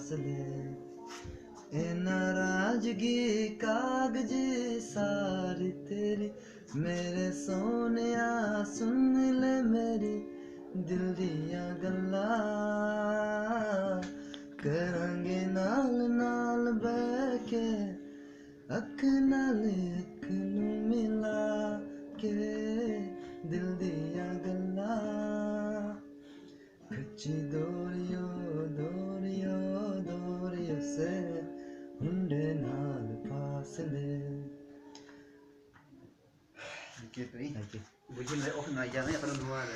फासले ए नाराजगी कागज सारी तेरी मेरे सोनिया सुन ले मेरी दिल दियां गल्लां करांगे नाल नाल बैठ के अख नाल अख नू मिला के दिल दियां गल्लां खिच्ची दोरियो दोरियो दोरियो से हुंडे नाल फासले Gitu, bujuk le oh na ya ya para luar.